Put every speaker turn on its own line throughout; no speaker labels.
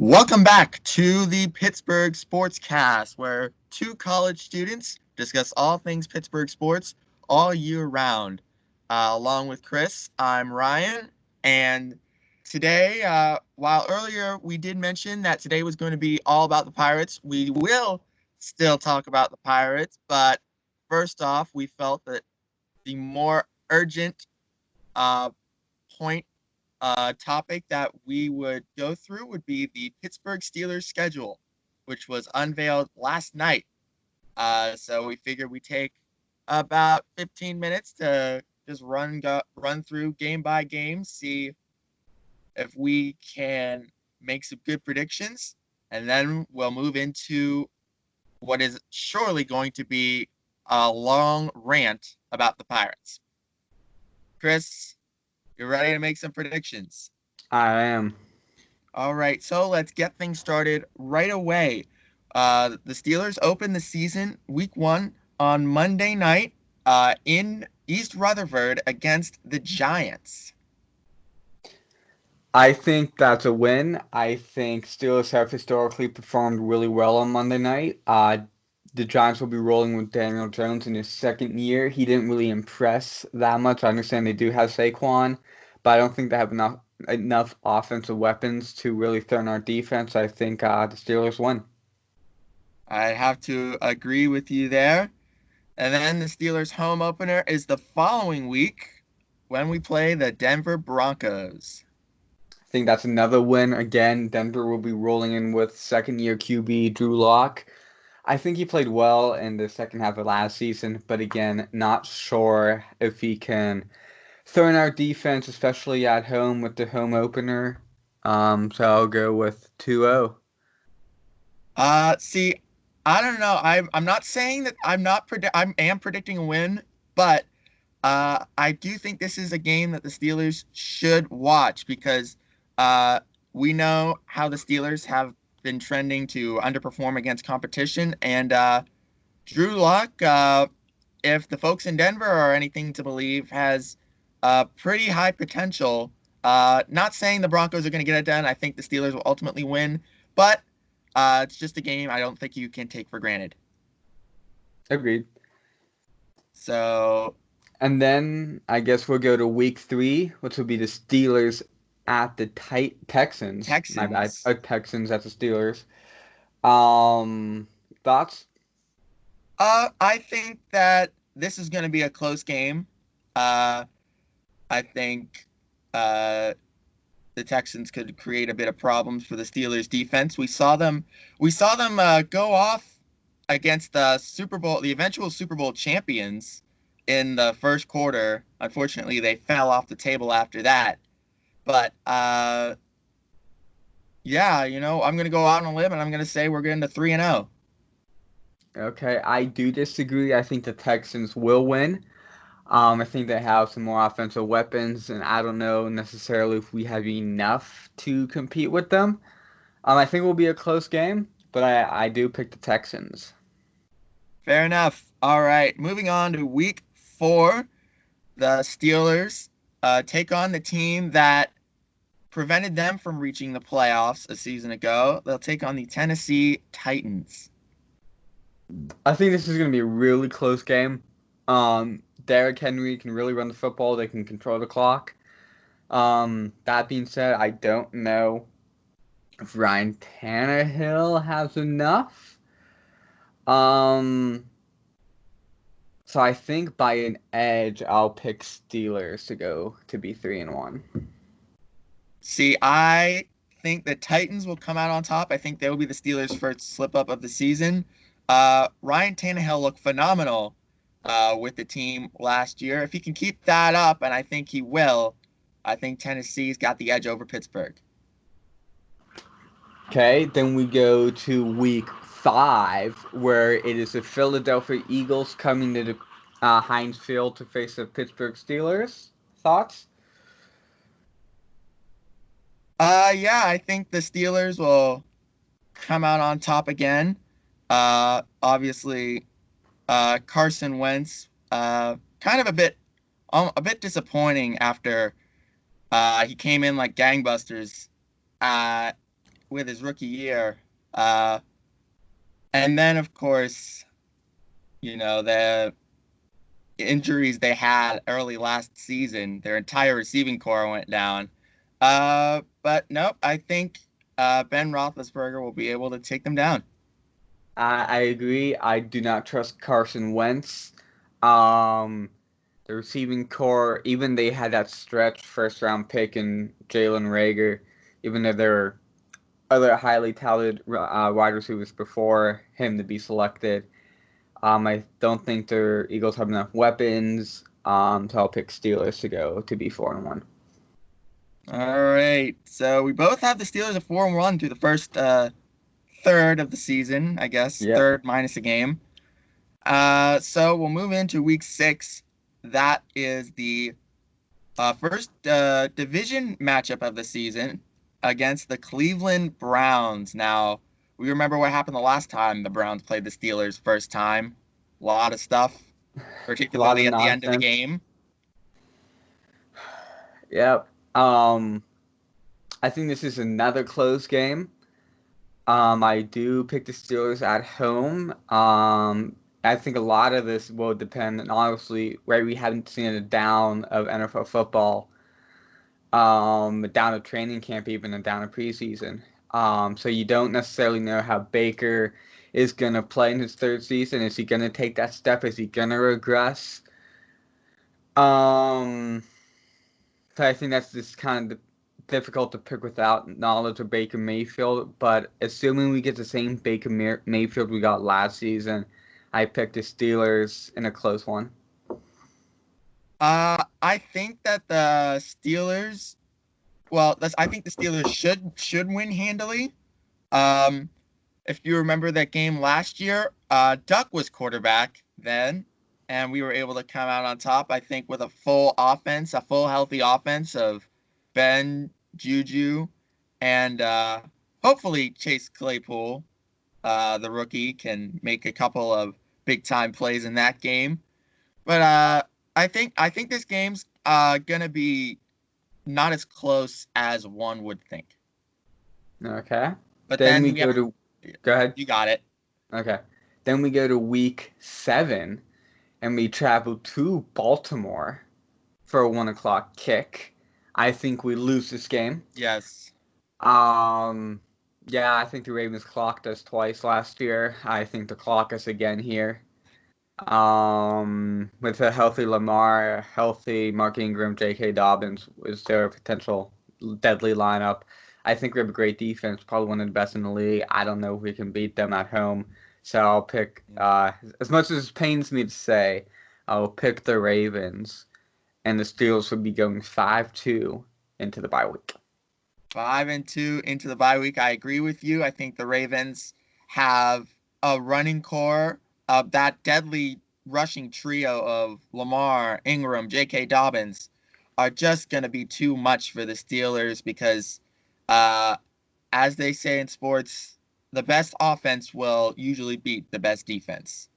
Welcome back to the Pittsburgh Sportscast, where two college students discuss all things Pittsburgh sports all year round. Along with Chris, I'm Ryan, and today, while earlier we did mention that today was going to be all about the Pirates, we will still talk about the Pirates, but first off, we felt that the more urgent uh, point topic that we would go through would be the Pittsburgh Steelers schedule, which was unveiled last night. So we figured we take about 15 minutes to just run through game by game, see if we can make some good predictions, and then we'll move into what is surely going to be a long rant about the Pirates. Chris, you ready to make some predictions?
I am.
All right, so let's get things started right away. The Steelers open the season week one on Monday night in East Rutherford against the Giants.
I think that's a win. I think Steelers have historically performed really well on Monday night. The Giants will be rolling with Daniel Jones in his second year. He didn't really impress that much. I understand they do have Saquon, but I don't think they have enough offensive weapons to really threaten our defense. I think the Steelers win.
I have to agree with you there. And then the Steelers' home opener is the following week when we play the Denver Broncos.
I think that's another win. Again, Denver will be rolling in with second-year QB Drew Lock. I think he played well in the second half of last season, but again, not sure if he can throw in our defense, especially at home with the home opener. So I'll go with 2-0.
See, I don't know. I'm not saying that I am predicting a win, but I do think this is a game that the Steelers should watch because uh, we know how the Steelers have been trending to underperform against competition. And Drew Lock, if the folks in Denver are anything to believe, has pretty high potential. Not saying the Broncos are going to get it done. I think the Steelers will ultimately win, but it's just a game I don't think you can take for granted.
Agreed.
So
And then I guess we'll go to week 3, which will be the Steelers at the Texans. My bad.
Texans.
Texans at the Steelers. Um, Thoughts?
I think that this is going to be a close game. Uh, I think uh, the Texans could create a bit of problems for the Steelers defense. We saw them go off against the eventual Super Bowl champions in the first quarter. Unfortunately, they fell off the table after that. But yeah, I'm going to go out on a limb and I'm going to say we're getting to 3-0.
Okay, I do disagree. I think the Texans will win. I think they have some more offensive weapons, and I don't know necessarily if we have enough to compete with them. I think it will be a close game, but I do pick the Texans.
Fair enough. All right, moving on to week 4. The Steelers take on the team that prevented them from reaching the playoffs a season ago. They'll take on the Tennessee Titans.
I think this is going to be a really close game. Derrick Henry can really run the football. They can control the clock. That being said, I don't know if Ryan Tannehill has enough. Um, so I think by an edge, I'll pick Steelers to go to be 3-1.
See, I think the Titans will come out on top. I think they will be the Steelers' first slip up of the season. Ryan Tannehill looked phenomenal with the team last year. If he can keep that up, and I think he will, I think Tennessee's got the edge over Pittsburgh.
Okay, then we go to week 5, where it is the Philadelphia Eagles coming to the Heinz Field to face the Pittsburgh Steelers. Thoughts?
Yeah, I think the Steelers will come out on top again. Obviously, Carson Wentz, kind of a bit disappointing after he came in like gangbusters uh, with his rookie year. Uh, and then, of course, the injuries they had early last season, their entire receiving core went down. But nope, I think Ben Roethlisberger will be able to take them down.
I agree. I do not trust Carson Wentz. Um, the receiving core, even they had that stretch first round pick in Jalen Reagor, even though there were other highly talented wide receivers before him to be selected. I don't think the Eagles have enough weapons. So I'll pick Steelers to go to be 4-1.
All right, so we both have the Steelers at 4-1 through the first third of the season, I guess,
Yep.
third minus a game. So we'll move into week 6. That is the first division matchup of the season against the Cleveland Browns. Now, we remember what happened the last time the Browns played the Steelers first time. A lot of stuff,
A lot of
particularly at the end of the
nonsense.
game.
Yep. I think this is another close game. I do pick the Steelers at home. I think a lot of this will depend, and honestly, right, we haven't seen a down of NFL football, a down of training camp, even a down of preseason. So you don't necessarily know how Baker is gonna play in his third season. Is he gonna take that step? Is he gonna regress? Um, so I think that's just kind of difficult to pick without knowledge of Baker Mayfield. But assuming we get the same Baker Mayfield we got last season, I picked the Steelers in a close one.
I think that the Steelers, well, I think the Steelers should win handily. Um, if you remember that game last year, Duck was quarterback then, and we were able to come out on top, I think, with a full offense, a full healthy offense of Ben, Juju, and hopefully Chase Claypool, the rookie, can make a couple of big time plays in that game. But I think this game's gonna be not as close as one would think.
Okay.
But
Then
then
we
we have
go to Go ahead.
you got it.
Okay. Then we go to week 7 and we travel to Baltimore for a 1 o'clock kick. I think we lose this game.
Yes.
Um, yeah, I think the Ravens clocked us twice last year. I think they'll clock us again here. With a healthy Lamar, a healthy Mark Ingram, J.K. Dobbins, is their potential deadly lineup. I think we have a great defense, probably one of the best in the league. I don't know if we can beat them at home, so I'll pick. As much as it pains me to say, I'll pick the Ravens, and the Steelers would be going 5-2 into the bye week.
5-2 into the bye week. I agree with you. I think the Ravens have a running core of that deadly rushing trio of Lamar, Ingram, J.K. Dobbins are just going to be too much for the Steelers because, uh, as they say in sports, the best offense will usually beat the best defense.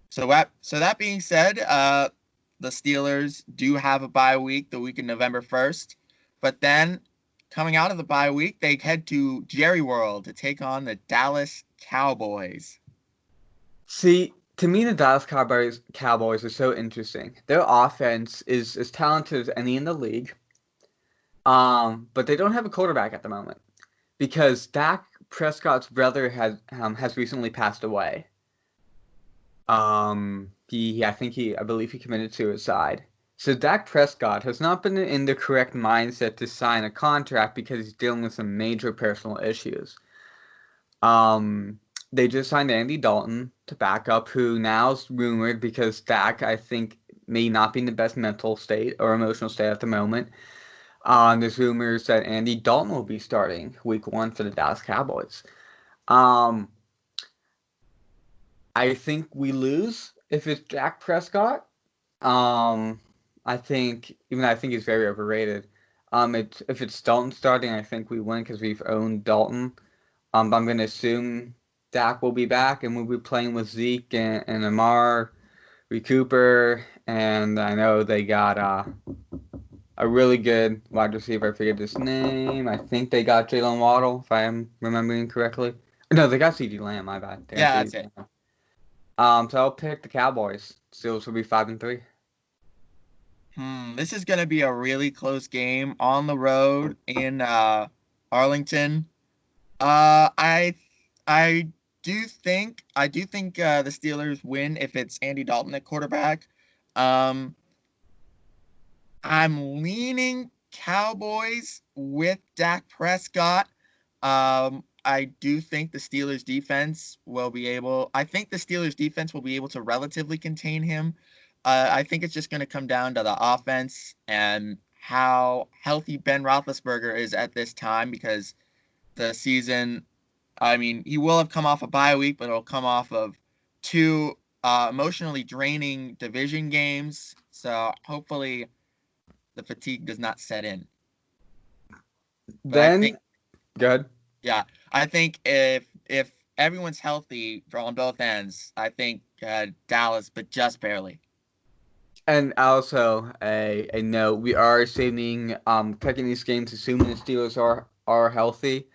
So that being said, the Steelers do have a bye week, the week of November 1st. But then coming out of the bye week, they head to Jerry World to take on the Dallas Cowboys.
See, to me, the Dallas Cowboys are so interesting. Their offense is as talented as any in the league, but they don't have a quarterback at the moment because Dak Prescott's brother has recently passed away. I believe he committed suicide. So Dak Prescott has not been in the correct mindset to sign a contract because he's dealing with some major personal issues. They just signed Andy Dalton to back up, who now's rumored because Dak, I think, may not be in the best mental state or emotional state at the moment. There's rumors that Andy Dalton will be starting week 1 for the Dallas Cowboys. Um, I think we lose if it's Dak Prescott. Um, I think he's very overrated. If it's Dalton starting, I think we win because we've owned Dalton. I'm going to assume Dak will be back and we'll be playing with Zeke and Amar, Cooper, and I know they got a really good wide receiver. I forget his name. I think they got Jalen Waddle, if I am remembering correctly. No, they got CeeDee Lamb. My bad. They got
Yeah, that's
CeeDee
it.
Lamb. So I'll pick the Cowboys. Steelers will be 5-3.
This is going to be a really close game on the road in Arlington. Uh, I I I do think the Steelers win if it's Andy Dalton at quarterback. Um, I'm leaning Cowboys with Dak Prescott. I do think the Steelers defense will be able. I think the Steelers defense will be able to relatively contain him. I think it's just going to come down to the offense and how healthy Ben Roethlisberger is at this time because the season. I mean, he will have come off a bye week, but it'll come off of two emotionally draining division games. So hopefully the fatigue does not set in. But I think,
Then, good.
yeah, I think if everyone's healthy on both ends, I think Dallas, but just barely.
And also a note, we are assuming taking these games, assuming the Steelers are healthy.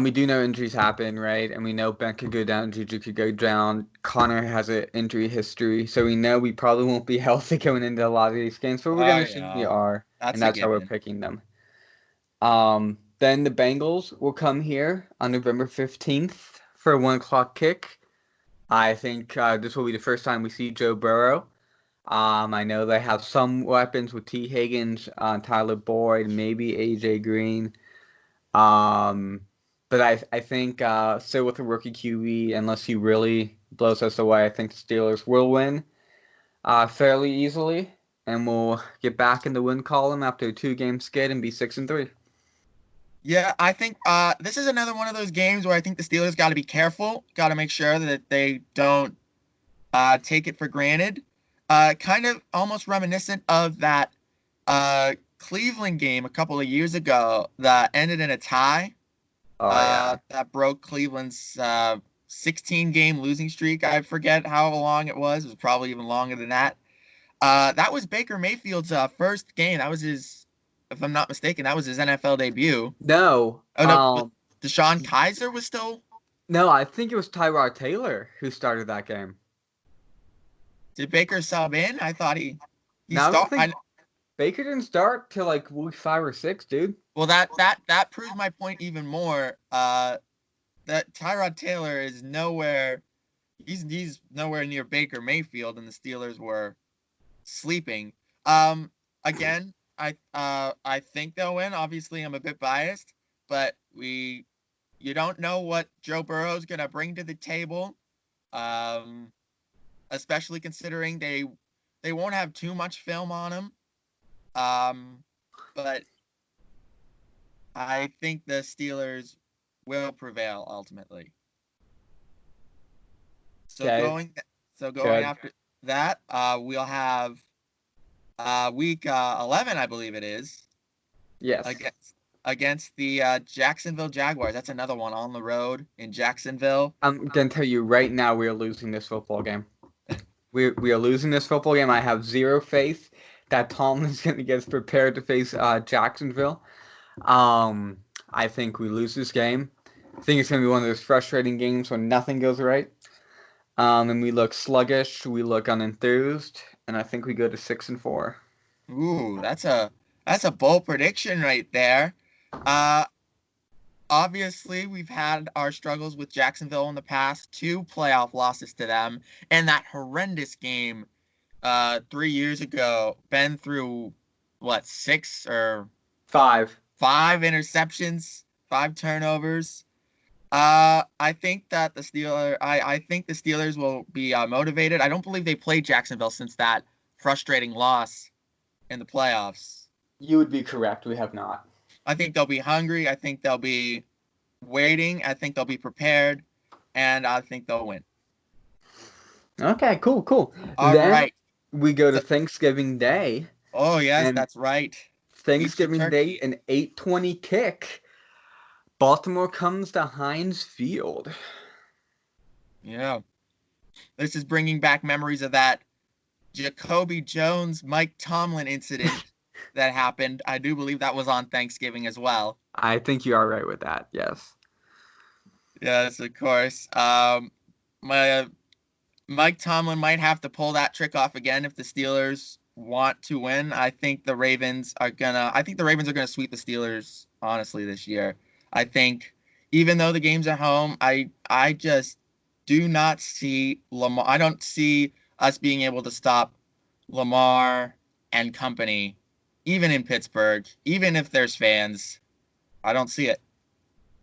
We do know injuries happen, right? And we know Ben could go down, Juju could go down. Connor has an injury history, so we know we probably won't be healthy going into a lot of these games, but we're
Oh
gonna assume we
yeah,
are, and
that's a
that's how we're
given.
picking them. Then the Bengals will come here on November 15th for a 1 o'clock kick. I think this will be the first time we see Joe Burrow. I know they have some weapons with T. Higgins, Tyler Boyd, maybe AJ Green. Um, but I think still with a rookie QB, unless he really blows us away, I think the Steelers will win fairly easily, and we'll get back in the win column after a 2-game skid and be 6-3.
Yeah, I think this is another one of those games where I think the Steelers got to be careful, got to make sure that they don't take it for granted. Kind of almost reminiscent of that Cleveland game a couple of years ago that ended in a tie.
Oh yeah.
That broke Cleveland's 16-game losing streak. I forget how long it was. It was probably even longer than that. That was Baker Mayfield's first game. That was his, if I'm not mistaken, that was his NFL debut.
No,
Oh no, Deshaun Kaiser was still.
no, I think it was Tyrod Taylor who started that game.
Did Baker sub in? I thought he
Now I don't
start.
think Baker didn't start till like week 5 or 6, dude.
Well, that proves my point even more. That Tyrod Taylor is nowhere. He's nowhere near Baker Mayfield, and the Steelers were sleeping. Again, I think they'll win. Obviously, I'm a bit biased, but you don't know what Joe Burrow's gonna bring to the table. Um, Especially considering they won't have too much film on him. But I think the Steelers will prevail ultimately. So
Okay,
going so going
good.
after that, we'll have week 11, I believe it is,
Yes.
against the Jacksonville Jaguars. That's another one on the road in Jacksonville.
I'm gonna tell you right now we are losing this football game. We are losing this football game. I have zero faith that Tomlin's gonna get us prepared to face Jacksonville. Um, I think we lose this game. I think it's gonna be one of those frustrating games when nothing goes right. And we look sluggish, we look unenthused, and I think we go to 6-4.
Ooh, that's a bold prediction right there. Uh, Obviously, we've had our struggles with Jacksonville in the past, two playoff losses to them, and that horrendous game 3 years ago. Been through what, six or
5.
five interceptions, five turnovers. I think the Steelers will be motivated. I don't believe they played Jacksonville since that frustrating loss in the playoffs.
You would be correct. We have not.
I think they'll be hungry. I think they'll be waiting. I think they'll be prepared, and I think they'll win.
Okay, cool, cool.
All
Then
right.
we go to
So,
Thanksgiving Day,
oh yes,
and
that's right. Eat your
Thanksgiving
turkey.
Day, an 8:20 kick. Baltimore comes to Heinz Field.
Yeah, this is bringing back memories of that Jacoby Jones, Mike Tomlin incident. that happened. I do believe that was on Thanksgiving as well.
I think you are right with that. Yes.
Yes, of course. My Mike Tomlin might have to pull that trick off again if the Steelers want to win. I think the Ravens are gonna sweep the Steelers honestly this year. I think even though the game's at home, I just do not see Lamar. I don't see us being able to stop Lamar and company, even in Pittsburgh, even if there's fans. I don't see it.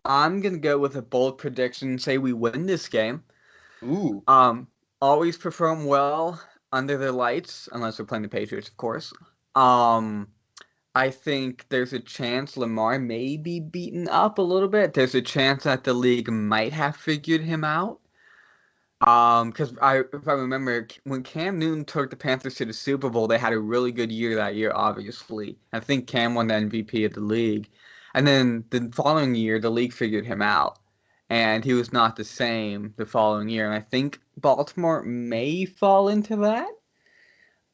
I'm gonna go with a bold prediction and say we win this game.
Ooh,
Um, Always perform well under the lights, unless we're playing the Patriots, of course. Um, I think there's a chance Lamar may be beaten up a little bit. There's a chance that the league might have figured him out. Because if I remember, when Cam Newton took the Panthers to the Super Bowl, they had a really good year that year, obviously. I think Cam won the MVP of the league. And then the following year, the league figured him out. And he was not the same the following year. And I think Baltimore may fall into that.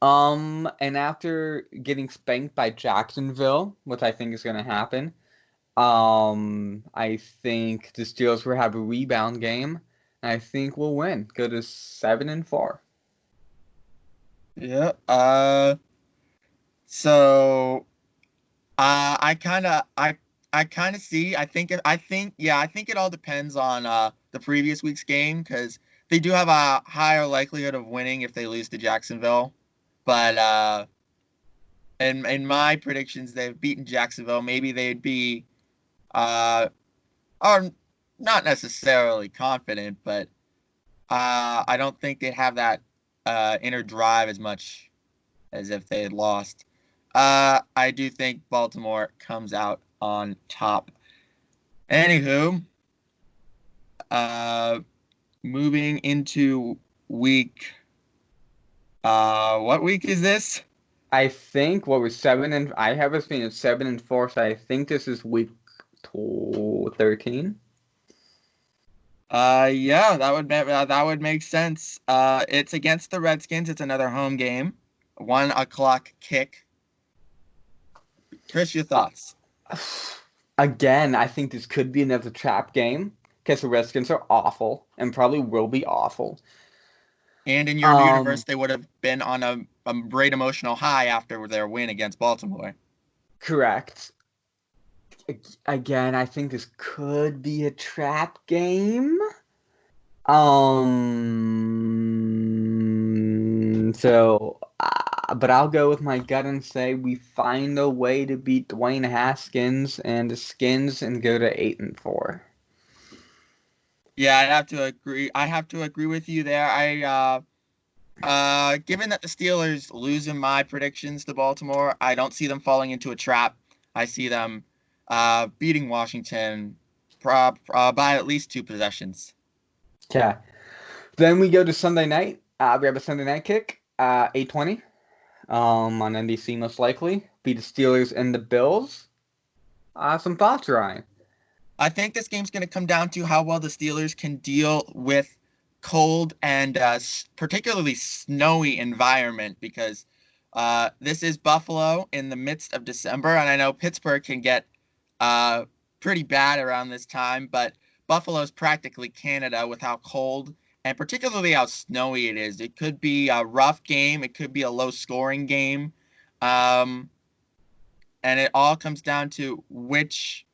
And after getting spanked by Jacksonville, which I think is going to happen, I think the Steelers will have a rebound game. I think we'll win. Go to 7-4.
yeah. So I kind of see. I think it all depends on the previous week's game because they do have a higher likelihood of winning if they lose to Jacksonville. But in my predictions, they've beaten Jacksonville. Maybe they'd be are not necessarily confident, but I don't think they'd have that inner drive as much as if they had lost. I do think Baltimore comes out on top. Anywho, uh, moving into week. What week is this?
I think what was 7 and I have us being at 7-4, so I think this is week 13.
Yeah, that would make sense. It's against the Redskins. It's another home game, 1 o'clock kick. Chris, your
Uh,
thoughts?
Again, I think this could be another trap game because the Redskins are awful and probably will be awful.
And in your
Um,
universe, they would have been on a great emotional high after their win against Baltimore.
Correct. Again, I think this could be a trap game. But I'll go with my gut and say we find a way to beat Dwayne Haskins and the Skins and go to 8-4.
Yeah, I'd have to agree. I have to agree with you there. Given that the Steelers lose in my predictions to Baltimore, I don't see them falling into a trap. I see them beating Washington by at least 2 possessions.
Okay. Then we go to Sunday night. We have a Sunday night kick, 8:20. On NBC most likely. Beat the Steelers and the Bills. Some thoughts, Ryan.
I think this game's going to come down to how well the Steelers can deal with cold and particularly snowy environment because this is Buffalo in the midst of December, and I know Pittsburgh can get uh, pretty bad around this time, but Buffalo is practically Canada with how cold and particularly how snowy it is. It could be a rough game, it could be a low scoring game, um, and it all comes down to which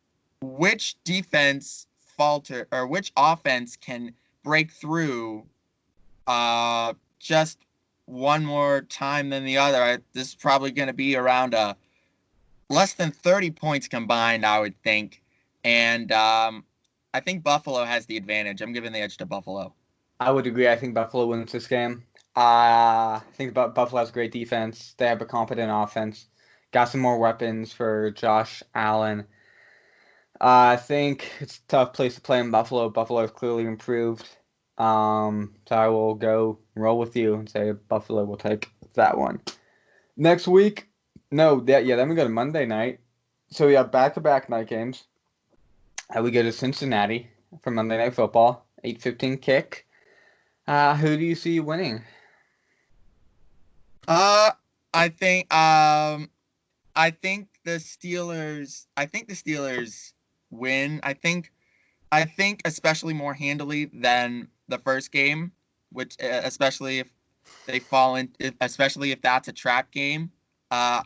defense falter or which offense can break through just one more time than the other. This is probably going to be around less than 30 points combined, I would think. And I think Buffalo has the advantage. I'm giving the edge to Buffalo.
I would agree. I think Buffalo wins this game. I think Buffalo has great defense. They have a competent offense. Got some more weapons for Josh Allen. I think it's a tough place to play in Buffalo. Buffalo has clearly improved. So I will go roll with you and say Buffalo will take that one. Next week, no, then we go to Monday night. So we have back-to-back night games. We go to Cincinnati for Monday Night Football, 8:15 kick. Who do you see winning?
Uh, I think I think the Steelers. I think the Steelers win. I think especially more handily than the first game, which especially if they fall in, especially if that's a trap game. Uh,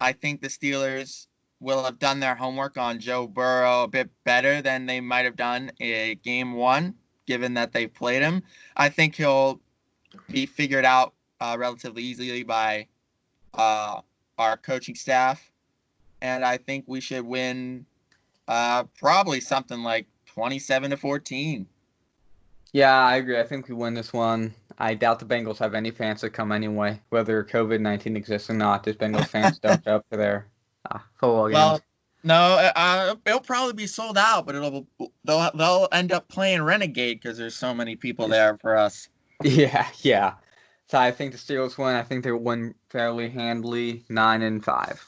I think the Steelers will have done their homework on Joe Burrow a bit better than they might have done in game one, given that they played him. I think he'll be figured out relatively easily by uh, our coaching staff, and I think we should win probably something like 27-14.
Yeah, I agree. I think we win this one. I doubt the Bengals have any fans that come anyway, whether COVID-19 exists or not. These Bengals fans don't show up for their football games.
Well, no, it'll probably be sold out, but they'll end up playing Renegade because there's so many people there for us.
Yeah, yeah. So I think the Steelers win. I think they win fairly handily, 9-5.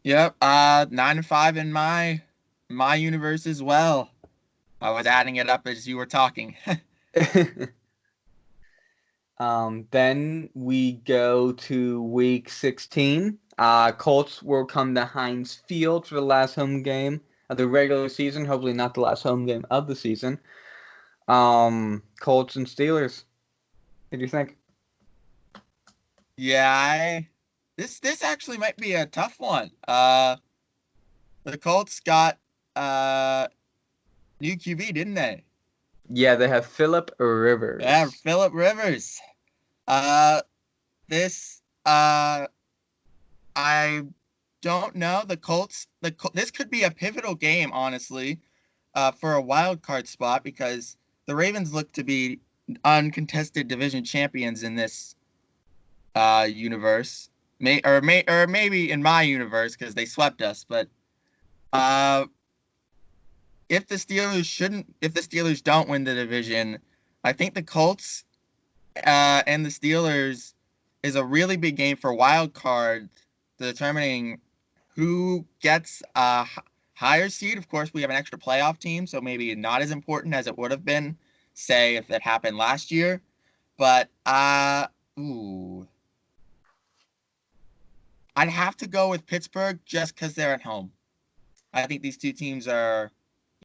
Yep, 9-5 in my universe as well. I was adding it up as you were talking.
Then we go to week 16. Colts will come to Heinz Field for the last home game of the regular season. Hopefully not the last home game of the season. Colts and Steelers. What do you think?
Yeah, this actually might be a tough one. The Colts got new QB, didn't they?
Yeah, they have Philip Rivers.
Yeah, Philip Rivers. Uh, this I don't know. This could be a pivotal game, honestly, for a wild card spot because the Ravens look to be uncontested division champions in this universe. Or maybe in my universe because they swept us. But uh, if the Steelers don't win the division, I think the Colts and the Steelers is a really big game for wild card, determining who gets a higher seed. Of course, we have an extra playoff team, so maybe not as important as it would have been, say, if it happened last year. But ooh, I'd have to go with Pittsburgh just because they're at home. I think these two teams are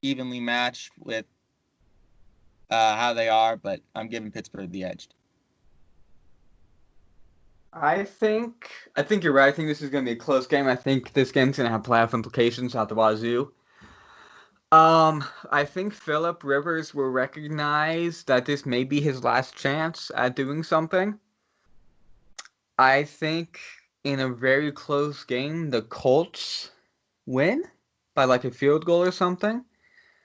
evenly matched with how they are, but I'm giving Pittsburgh the edge.
I think you're right. I think this is going to be a close game. I think this game's going to have playoff implications out the wazoo. I think Philip Rivers will recognize that this may be his last chance at doing something. I think in a very close game, the Colts win by like a field goal or something.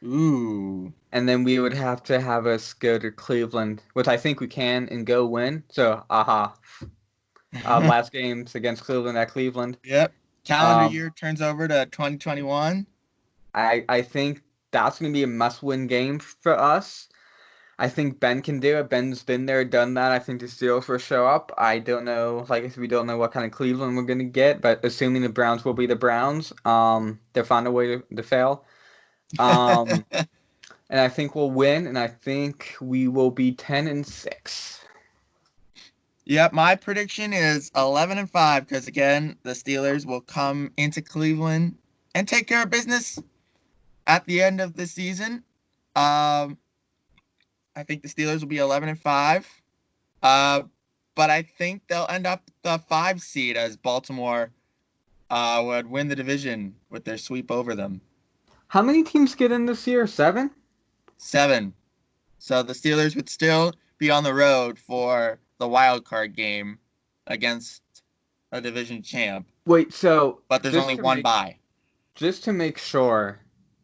Ooh.
And then we would have to have us go to Cleveland, which I think we can, and go win. So, last games against Cleveland at Cleveland.
Yep. Calendar
Um,
year turns over to 2021.
I think that's going to be a must-win game for us. I think Ben can do it. Ben's been there, done that. I think the Steelers will show up. I don't know, like I said, we don't know what kind of Cleveland we're going to get, but assuming the Browns will be the Browns, they'll find a way to fail. Um, and I think we'll win, and I think we will be 10-6.
Yep, my prediction is 11-5 because again, the Steelers will come into Cleveland and take care of business at the end of the season. I think the Steelers will be 11-5. But I think they'll end up the 5 seed as Baltimore would win the division with their sweep over them.
How many teams get in this year? 7?
7. So the Steelers would still be on the road for the wild card game against a division champ.
Wait, so
But there's only one bye.
Just to make sure,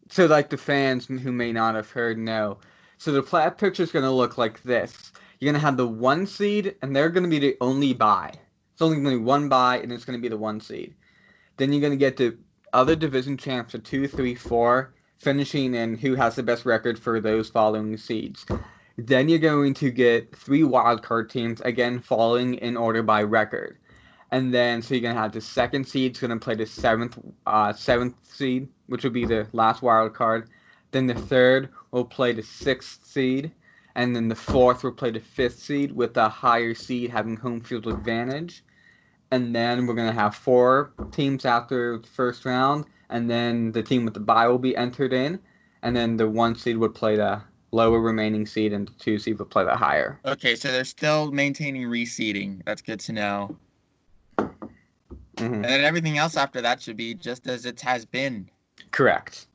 so like the fans who may not have heard know. So the playoff picture is going to look like this. You're going to have the 1 seed, and they're going to be the only bye. It's only going to be 1 bye, and it's going to be the 1 seed. Then you're going to get the other division champs of 2, 3, 4, finishing in who has the best record for those following seeds. Then you're going to get 3 wildcard teams, again falling in order by record. And then, so you're going to have the 2nd seed's going to play the 7th seed, which will be the last wild card. Then the 3rd will play the 6th seed. And then the 4th will play the 5th seed with the higher seed having home field advantage. and then we're going to have 4 teams after the first round, and then the team with the bye will be entered in, and then the 1 seed would play the lower remaining seed, and the 2 seed would play the higher.
Okay, so they're still maintaining reseeding. That's good to know.
Mm-hmm.
And then everything else after that should be just as it has been.
Correct.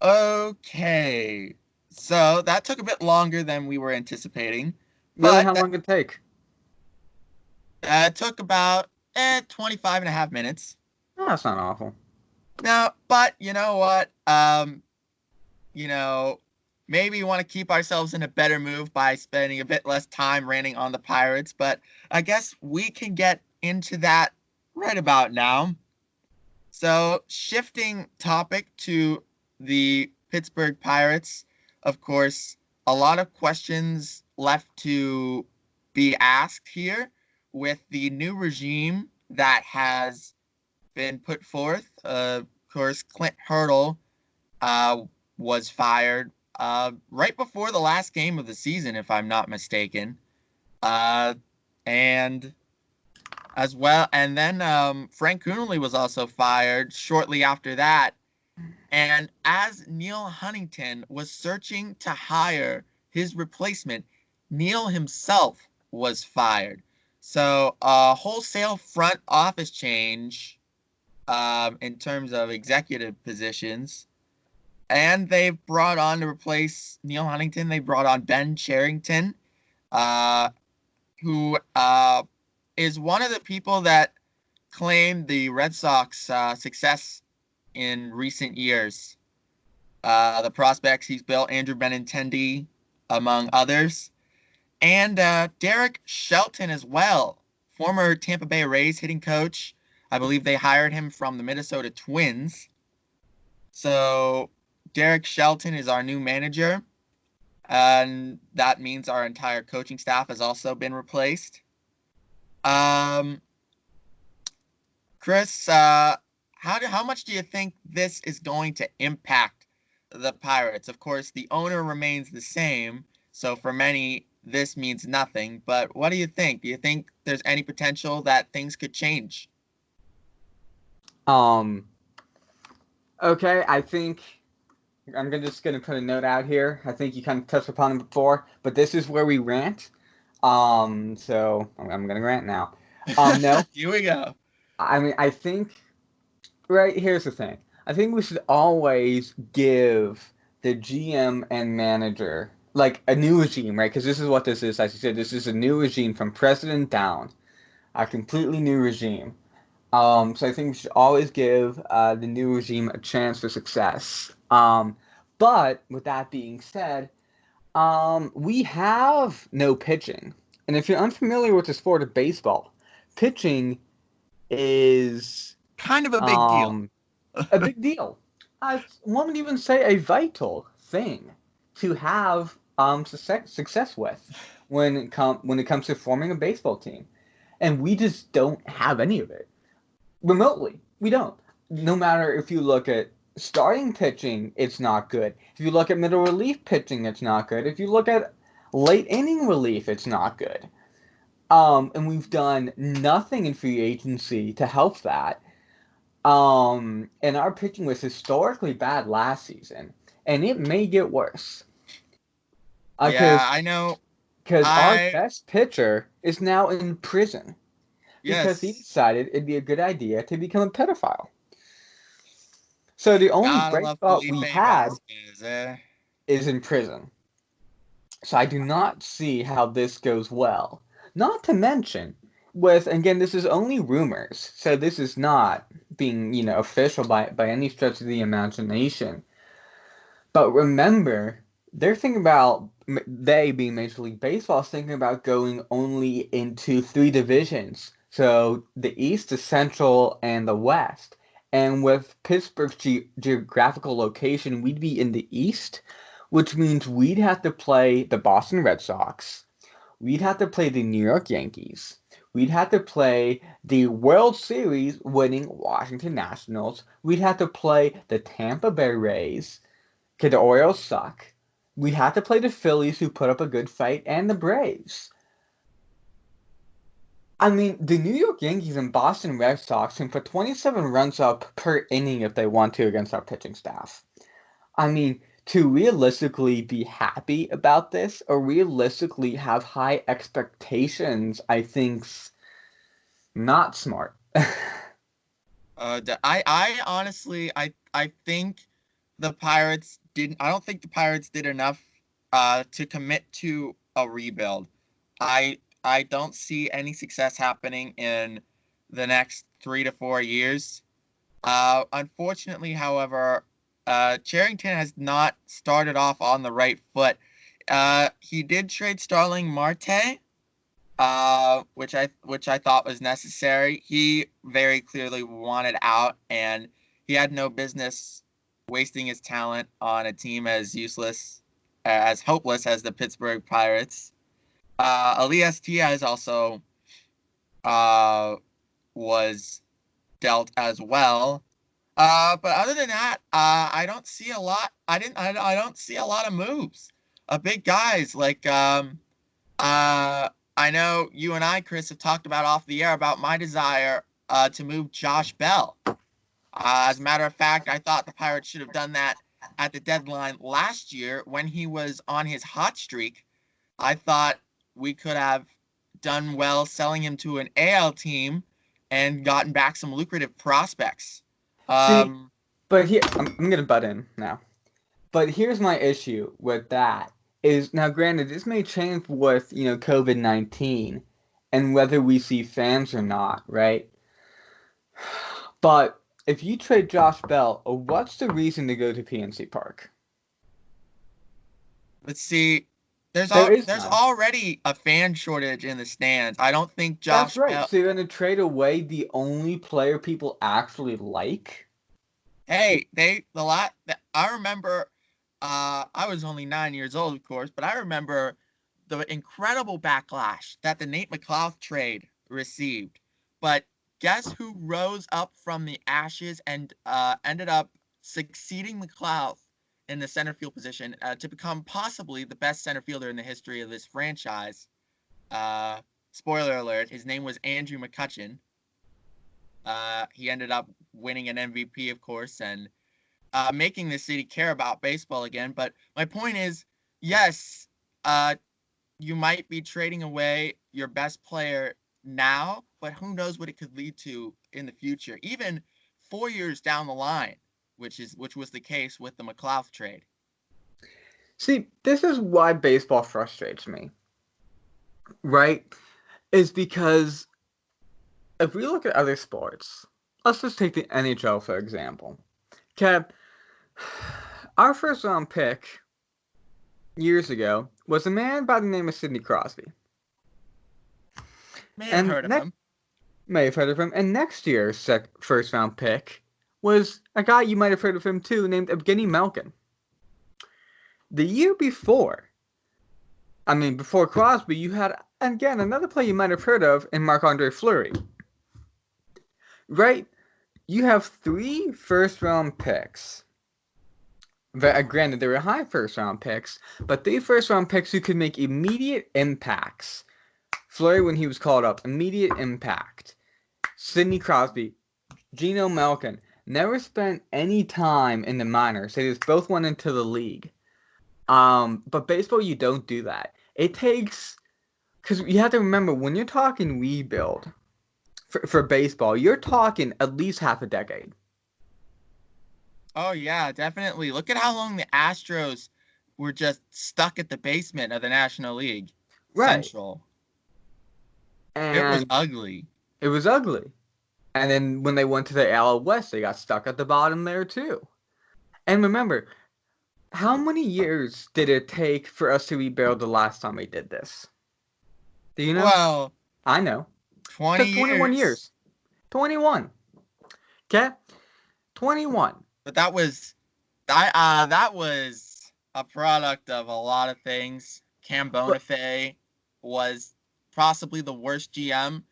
Okay. So that took a bit longer than we were anticipating.
Really,
But
how long did it take?
it took about 25 and a half minutes.
Oh, that's not awful.
Now, but you know what? You know, maybe we want to keep ourselves in a better mood by spending a bit less time ranting on the Pirates, but I guess we can get into that right about now. So, shifting topic to the Pittsburgh Pirates, of course, a lot of questions left to be asked here with the new regime that has been put forth. Of course, Clint Hurdle uh, was fired right before the last game of the season, if I'm not mistaken. Uh, and as well, and then Frank Coonley was also fired shortly after that. And as Neil Huntington was searching to hire his replacement, Neil himself was fired. So a wholesale front office change in terms of executive positions. And they've brought on to replace Neil Huntington, they brought on Ben Cherington, uh, who is one of the people that claimed the Red Sox success in recent years. The prospects he's built, Andrew Benintendi, among others. And Derek Shelton as well, former Tampa Bay Rays hitting coach. I believe they hired him from the Minnesota Twins. So Derek Shelton is our new manager, and that means our entire coaching staff has also been replaced. Um, Chris, how much do you think this is going to impact the Pirates? Of course, the owner remains the same, so for many this means nothing. But what do you think? Do you think there's any potential that things could change?
Um, okay, I think just gonna put a note out here. I think you kind of touched upon it before, but this is where we rant. So I'm gonna rant now. No,
Here we go.
I mean, I think, right, here's the thing. I think we should always give the GM and manager like a new regime, right? Because this is what this is. As you said, this is a new regime from president down, a completely new regime. So I think we should always give the new regime a chance for success. But with that being said, we have no pitching. And if you're unfamiliar with the sport of baseball, pitching is
Kind of a big deal.
um, a big deal. One would even say a vital thing to have success with when it comes to forming a baseball team. And we just don't have any of it. Remotely, we don't. No matter if you look at starting pitching, it's not good. If you look at middle relief pitching, it's not good. If you look at late inning relief, it's not good. And we've done nothing in free agency to help that. And our pitching was historically bad last season, and it may get worse.
Yeah,
Because
I know.
our
I
best pitcher is now in prison because he
Yes,
decided it'd be a good idea to become a pedophile. So the only
gotta
bright
love
spot
Felipe
we had
Vasquez. Eh?
is in prison. So I do not see how this goes well. Not to mention, with again, this is only rumors, so this is not being official by any stretch of the imagination. But remember, they're thinking about they being Major League Baseball is thinking about going only into 3 divisions. So the East, the Central, and the West. And with Pittsburgh's geographical location, we'd be in the East, which means we'd have to play the Boston Red Sox. We'd have to play the New York Yankees. We'd have to play the World Series winning Washington Nationals. We'd have to play the Tampa Bay Rays. Okay, the Orioles suck. We have to play the Phillies, who put up a good fight, and the Braves. I mean, the New York Yankees and Boston Red Sox can put 27 runs up per inning if they want to against our pitching staff. I mean, to realistically be happy about this or realistically have high expectations, I think's not smart.
I honestly, I think the Pirates didn't. I don't think the Pirates did enough to commit to a rebuild. I don't see any success happening in the next 3 to 4 years. Unfortunately, however, Charrington has not started off on the right foot. He did trade Starling Marte, which I thought was necessary. He very clearly wanted out, and he had no business wasting his talent on a team as useless, as hopeless as the Pittsburgh Pirates. Elias Diaz also uh, was dealt as well. But other than that, I don't see a lot. I don't see a lot of moves. Big guys like uh, I know you and I, Chris, have talked about off the air about my desire to move Josh Bell. As a matter of fact, I thought the Pirates should have done that at the deadline last year when he was on his hot streak. I thought we could have done well selling him to an AL team and gotten back some lucrative prospects.
See,
Um,
but here, I'm gonna butt in now. But here's my issue with that is now granted this may change with, COVID-19 and whether we see fans or not, right? But if you trade Josh Bell, what's the reason to go to PNC Park?
let's see.
There is
There's
none.
already a fan shortage in the stands. I don't think
That's
Josh
right.
Bell.
So you're gonna trade away the only player people actually like?
Hey, the lot. I remember. I was only 9 years old, of course, but I remember the incredible backlash that the Nate McLouth trade received. But guess who rose up from the ashes and ended up succeeding McLouth in the center field position to become possibly the best center fielder in the history of this franchise? Uh, Spoiler alert: his name was Andrew McCutchen. He ended up winning an MVP, of course, and making the city care about baseball again. But my point is, yes, uh, you might be trading away your best player now, but who knows what it could lead to in the future, even 4 years down the line, which was the case with the McLouth trade.
See, this is why baseball frustrates me, right? Is because if we look at other sports, let's just take the NHL for example. Okay, our first round pick years ago was a man by the name of Sidney Crosby.
May have
And
heard of him.
may have heard of him. And next year's first round pick was a guy you might have heard of him too, named Evgeny Malkin. The year before, before Crosby, you had again another player you might have heard of in Marc-Andre Fleury. Right? You have 3 first round picks. Granted, they were high first round picks, but 3 first round picks who could make immediate impacts. Fleury, when he was called up, immediate impact. Sidney Crosby, Geno Malkin, never spent any time in the minors. They just both went into the league. But baseball, you don't do that. It takes, because you have to remember, when you're talking rebuild for baseball, you're talking at least half a decade.
Oh yeah, definitely. Look at how long the Astros were just stuck at the basement of the National League
Right.
Central. It was
And
ugly.
it was ugly. And then when they went to the AL West, they got stuck at the bottom there too. And remember, how many years did it take for us to rebuild the last time we did this? Do you know?
Well,
I know. It
20
took 21
years.
years. 21. Okay? 21.
But that was a product of a lot of things. Cam
But
Bonifay was possibly the worst GM.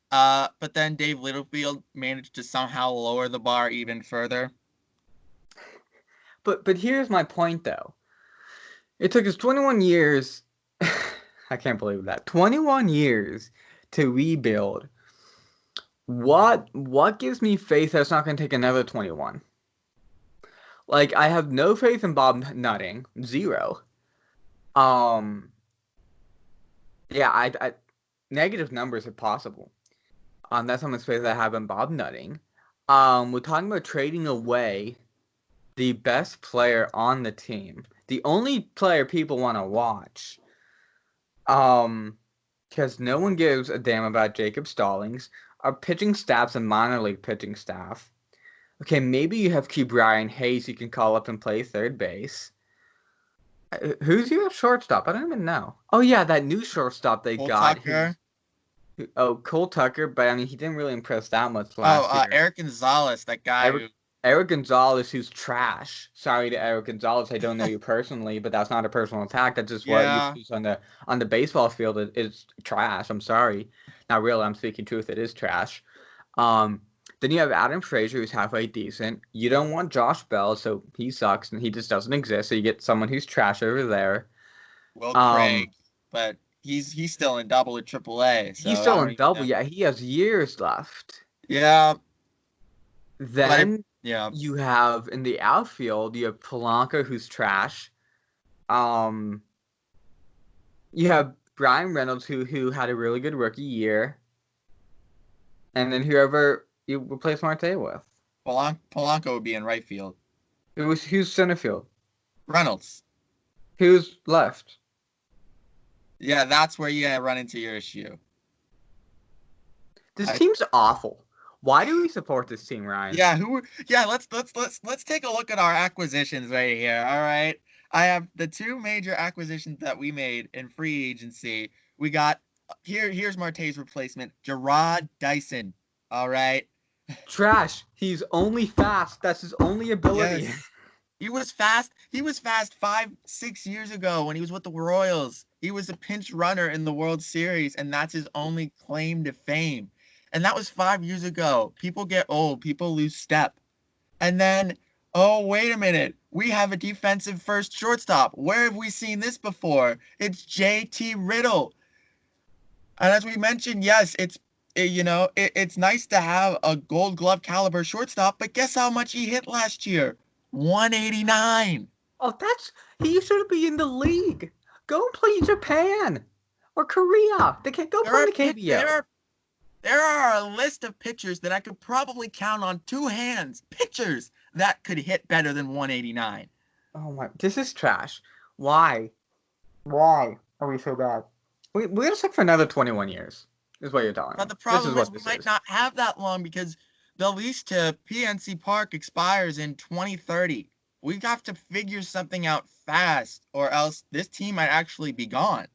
But then Dave Littlefield managed to somehow lower the bar even further.
but here's my point though. It took us 21 years. I can't believe that. 21 years to rebuild. What gives me faith that it's not going to take another 21? Like, I have no faith in Bob Nutting, zero. Um, yeah, I negative numbers if possible. That's how much faith I have in Bob Nutting. We're talking about trading away the best player on the team, the only player people want to watch. Because no one gives a damn about Jacob Stallings. Our pitching staff's a minor league pitching staff. Okay, maybe you have Brian Hayes you can call up and play third base. Who's your shortstop? I don't even know. Oh yeah, that new shortstop they
Cole
got.
Tucker.
Cole Tucker, but I mean he didn't really impress that much last year.
Eric Gonzalez, that guy who.
Eric Gonzalez, who's trash. Sorry to Eric Gonzalez, I don't know you personally, but that's not a personal attack. That's just what you see on the baseball field. It's trash. I'm sorry. Not really. I'm speaking truth. It is trash. Then you have Adam Frazier, who's halfway decent. You don't want Josh Bell, so he sucks and he just doesn't exist. So you get someone who's trash over there.
Will Craig, but he's still in Double or Triple A. So
he's still in Double. Yeah, he has years left.
Yeah.
Then you have in the outfield, you have Polanco, who's trash. You have Brian Reynolds, who had a really good rookie year, and then whoever you replace Marte with.
Polanco would be in right field.
Who's center field?
Reynolds.
Who's left?
Yeah, that's where you run into your issue.
This team's awful. Why do we support this team, Ryan?
Yeah, let's take a look at our acquisitions right here. All right. I have the two major acquisitions that we made in free agency. We got here's Marte's replacement, Gerard Dyson. All right.
Trash. He's only fast. That's his only ability.
Yes. He was fast 5-6 years ago when he was with the Royals. He was a pinch runner in the World Series, and that's his only claim to fame. And that was 5 years ago. People get old. People lose step. And then, oh, wait a minute. We have a defensive first shortstop. Where have we seen this before? It's JT Riddle. And as we mentioned, yes, it's nice to have a Gold Glove caliber shortstop, but guess how much he hit last year? 189.
Oh, he should be in the league. Go and play in Japan or Korea. They can't go play in the KBO.
There are a list of pitchers that I could probably count on two hands. Pitchers that could hit better than 189.
Oh my! This is trash. Why? Why are we so bad? We're gonna stick for another 21 years. Is what you're telling me.
But the problem is we might not have that long because the lease to PNC Park expires in 2030. We have to figure something out fast, or else this team might actually be gone.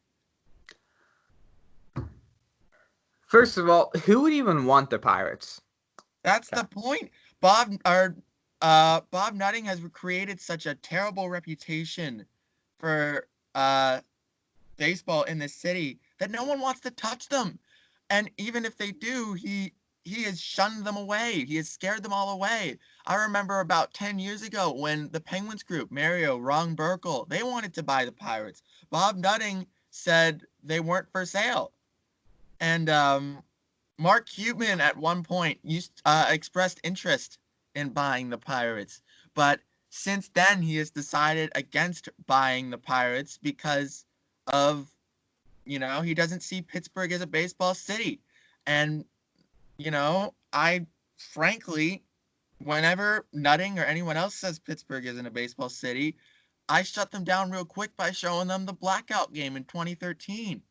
First of all, who would even want the Pirates?
That's the point. Bob Nutting has created such a terrible reputation for baseball in this city that no one wants to touch them. And even if they do, he has shunned them away. He has scared them all away. I remember about 10 years ago when the Penguins group, Mario, Ron Burkle, they wanted to buy the Pirates. Bob Nutting said they weren't for sale. And Mark Cuban at one point expressed interest in buying the Pirates. But since then, he has decided against buying the Pirates because of, he doesn't see Pittsburgh as a baseball city. And, I frankly, whenever Nutting or anyone else says Pittsburgh isn't a baseball city, I shut them down real quick by showing them the blackout game in 2013.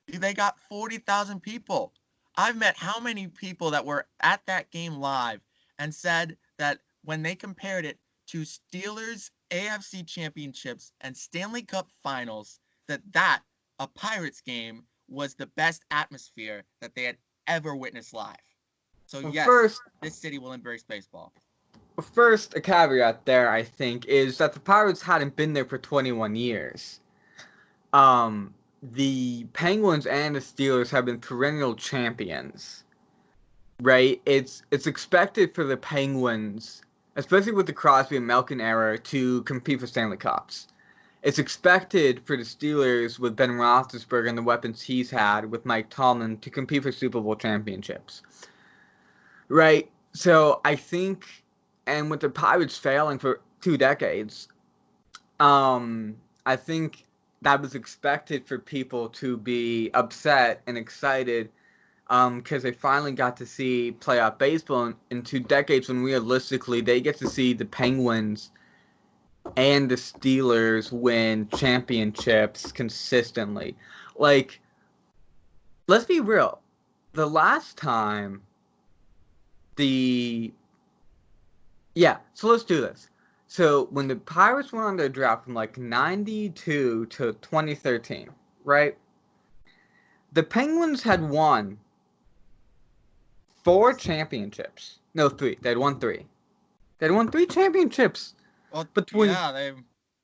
They got 40,000 people. I've met how many people that were at that game live and said that when they compared it to Steelers AFC championships and Stanley Cup finals, that a Pirates game was the best atmosphere that they had ever witnessed live. So yes, this city will embrace baseball.
First, a caveat there, I think, is that the Pirates hadn't been there for 21 years. The Penguins and the Steelers have been perennial champions, right? It's expected for the Penguins, especially with the Crosby and Malkin era, to compete for Stanley Cups. it's expected for the Steelers with Ben Roethlisberger and the weapons he's had with Mike Tomlin to compete for Super Bowl championships. Right? So I think, and with the Pirates failing for 2 decades, I think that was expected for people to be upset and excited because they finally got to see playoff baseball in 2 decades when realistically they get to see the Penguins and the Steelers win championships consistently. Like, let's be real. The last time the so let's do this. So when the Pirates went on their drought from like 92 to 2013, right? The Penguins had won 4 championships. No, 3. They had won 3. They had won 3 championships
Well,
between
yeah, they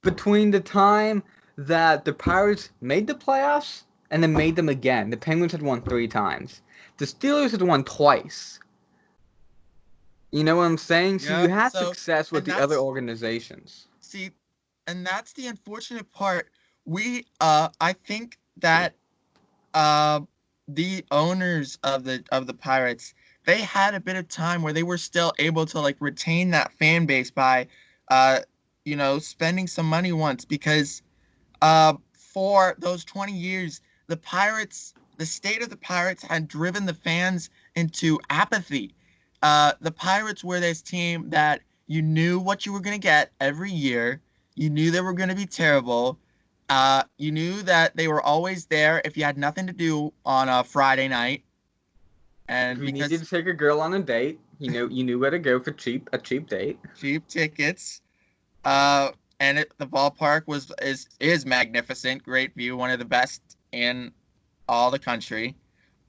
between the time that the Pirates made the playoffs and then made them again. The Penguins had won 3 times. The Steelers had won twice. You know what I'm saying? So
yeah.
you had
So,
success with
and
the other
that's
organizations.
see, and that's the unfortunate part. I think that uh, the owners of the Pirates, they had a bit of time where they were still able to like retain that fan base by, uh, spending some money once because for those 20 years, the state of the Pirates had driven the fans into apathy. The Pirates were this team that you knew what you were going to get every year. You knew they were going to be terrible. You knew that they were always there if you had nothing to do on a Friday night.
If
And
you needed
because
to take a girl on a date, you knew where to go for a cheap date.
cheap tickets, uh, the ballpark is magnificent, great view, one of the best in all the country.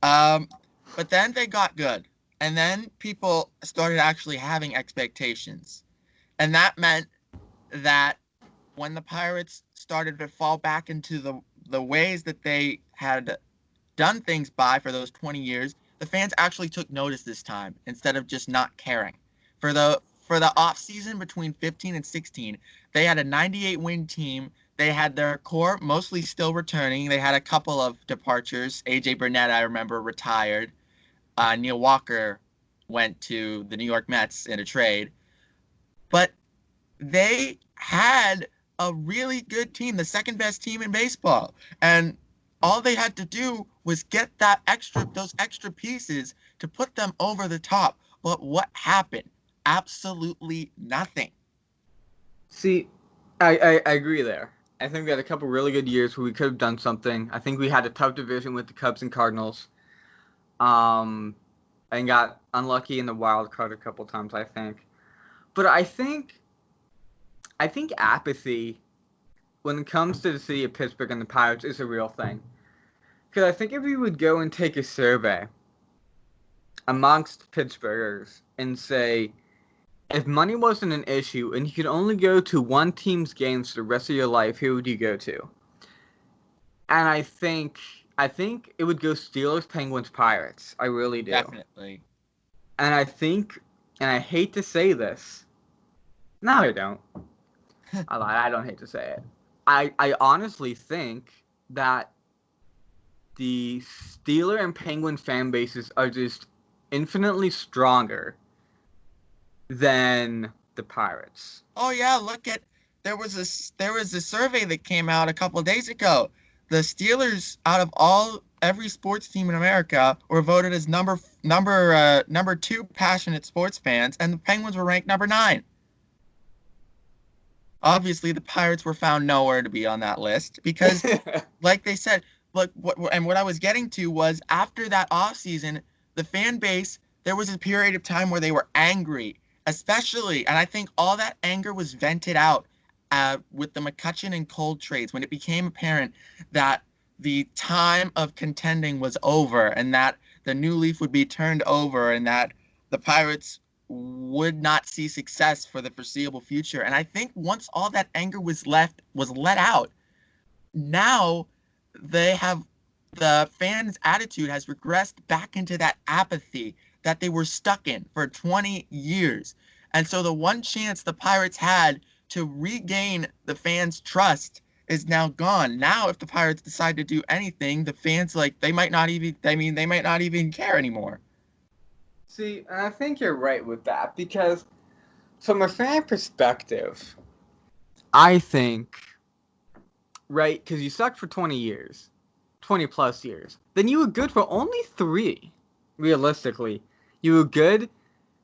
Um, but then they got good, and then people started actually having expectations, and that meant that when the Pirates started to fall back into the ways that they had done things by for those 20 years, the fans actually took notice this time instead of just not caring. For the off season between 15 and 16, they had a 98 win team. They had their core mostly still returning. They had a couple of departures. AJ Burnett, I remember, retired. Neil Walker went to the New York Mets in a trade. But they had a really good team, the second best team in baseball. And all they had to do was get those extra pieces to put them over the top. But what happened? Absolutely nothing.
See, I agree there. I think we had a couple really good years where we could have done something. I think we had a tough division with the Cubs and Cardinals. Um, and got unlucky in the wild card a couple times, I think. But I think apathy when it comes to the city of Pittsburgh and the Pirates is a real thing. Because I think if we would go and take a survey amongst Pittsburghers and say, if money wasn't an issue and you could only go to one team's games for the rest of your life, who would you go to? And I think it would go Steelers, Penguins, Pirates. I really do.
Definitely.
And I think, and I hate to say this. No, I don't. I lied. I don't hate to say it. I honestly think that the Steeler and Penguin fan bases are just infinitely stronger than the Pirates.
Oh yeah, look at there was a survey that came out a couple of days ago. The Steelers, out of every sports team in America, were voted as number 2 passionate sports fans, and the Penguins were ranked number 9. Obviously, the Pirates were found nowhere to be on that list because, like they said, look, what I was getting to was after that offseason, the fan base, there was a period of time where they were angry, especially, and I think all that anger was vented out with the McCutchen and Cole trades when it became apparent that the time of contending was over and that the new leaf would be turned over and that the Pirates would not see success for the foreseeable future. And I think once all that anger was let out, now they have the fans' attitude has regressed back into that apathy that they were stuck in for 20 years. And so the one chance the Pirates had to regain the fans' trust is now gone. Now, if the Pirates decide to do anything, the fans like they might not even. I mean, they might not even care anymore.
See, and I think you're right with that because, from a fan perspective, I think, right, because you sucked for 20 years, 20 plus years. Then you were good for only 3, realistically. You were good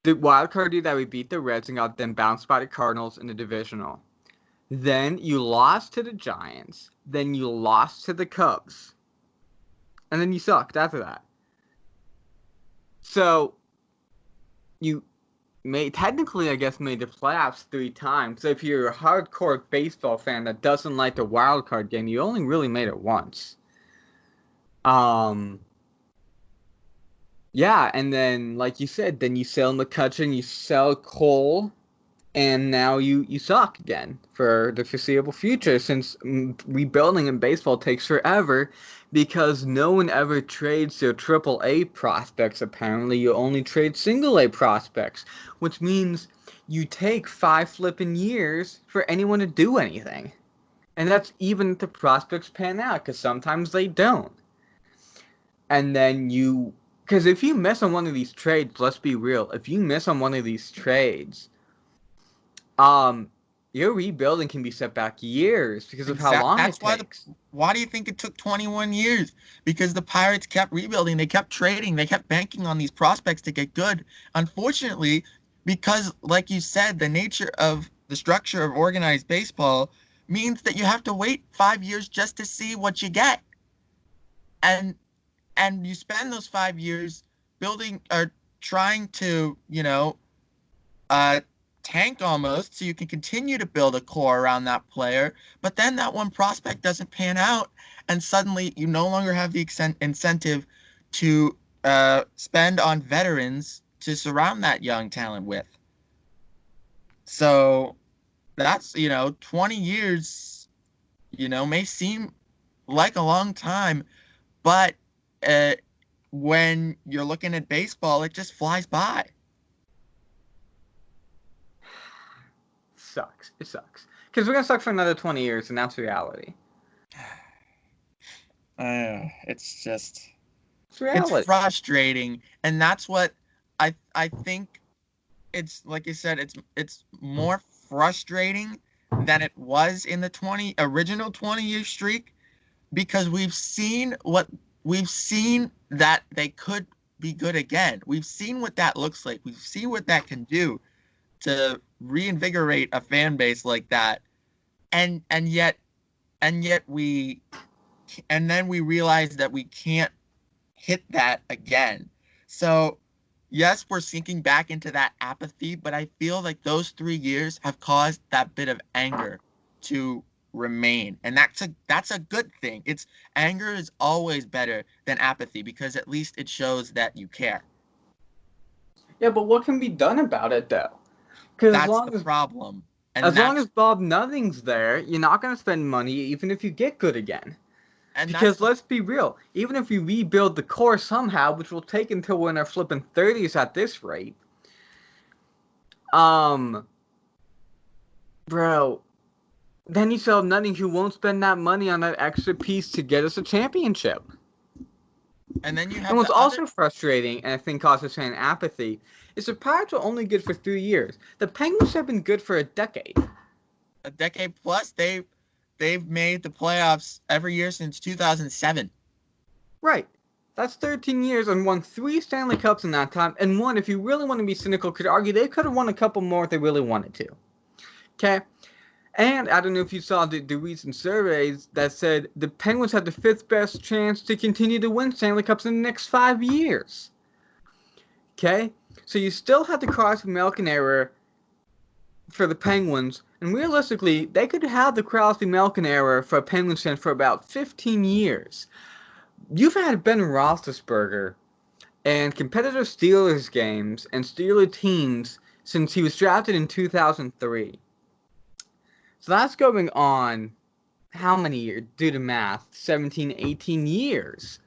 the wild card year that we beat the Reds and got them bounced by the Cardinals in the divisional. Then you lost to the Giants. Then you lost to the Cubs. And then you sucked after that. So you technically, I guess, made the playoffs 3 times. So if you're a hardcore baseball fan that doesn't like the wild card game, you only really made it once. Yeah, and then, like you said, then you sell McCutchen, you sell Cole, and now you suck again for the foreseeable future since rebuilding in baseball takes forever because no one ever trades their AAA prospects, apparently. You only trade single-A prospects, which means you take 5 flipping years for anyone to do anything. And that's even if the prospects pan out, because sometimes they don't. And then because if you miss on one of these trades, let's be real, if you miss on one of these trades, your rebuilding can be set back years because of how
Exactly.
long it
That's why
takes.
why do you think it took 21 years? Because the Pirates kept rebuilding, they kept trading, they kept banking on these prospects to get good. Unfortunately, because like you said, the nature of the structure of organized baseball means that you have to wait 5 years just to see what you get. And you spend those 5 years building or trying to, uh, tank almost so you can continue to build a core around that player. But then that one prospect doesn't pan out, and suddenly you no longer have the incentive to spend on veterans to surround that young talent with. So that's, 20 years, may seem like a long time, but uh, when you're looking at baseball, it just flies by.
Sucks. It sucks. Because we're going to suck for another 20 years, and that's reality.
It's just
It's
it's
reality.
frustrating, and that's what I think. It's like I said, it's more frustrating than it was in the original 20-year streak, because we've seen that they could be good again. We've seen what that looks like. We've seen what that can do to reinvigorate a fan base like that. And then we realize that we can't hit that again. So, yes, we're sinking back into that apathy, but I feel like those 3 years have caused that bit of anger to remain. And that's a good thing. Anger is always better than apathy because at least it shows that you care.
Yeah, but what can be done about it, though? Because
That's the problem. And
as long
that's
as Bob Nothing's there, you're not going to spend money even if you get good again.
and that's
Because
the
let's be real, even if we rebuild the core somehow, which will take until we're in our flipping 30s at this rate, um, bro, then you still have nothing who won't spend that money on that extra piece to get us a championship.
and then you
And
have
what's
the other
also frustrating, and I think causes fan apathy, is the Pirates were only good for 3 years. The Penguins have been good for a decade.
a decade plus. They've made the playoffs every year since 2007.
Right. That's 13 years and won 3 Stanley Cups in that time. And one, if you really want to be cynical, could argue they could have won a couple more if they really wanted to. Okay? And I don't know if you saw the recent surveys that said the Penguins had the 5th best chance to continue to win Stanley Cups in the next 5 years. Okay? So you still have the Crosby-Malkin era for the Penguins. And realistically, they could have the Crosby-Malkin era for a Penguins fan for about 15 years. You've had Ben Roethlisberger and competitive Steelers games and Steelers teams since he was drafted in 2003. So that's going on how many years? Do the math. 17, 18 years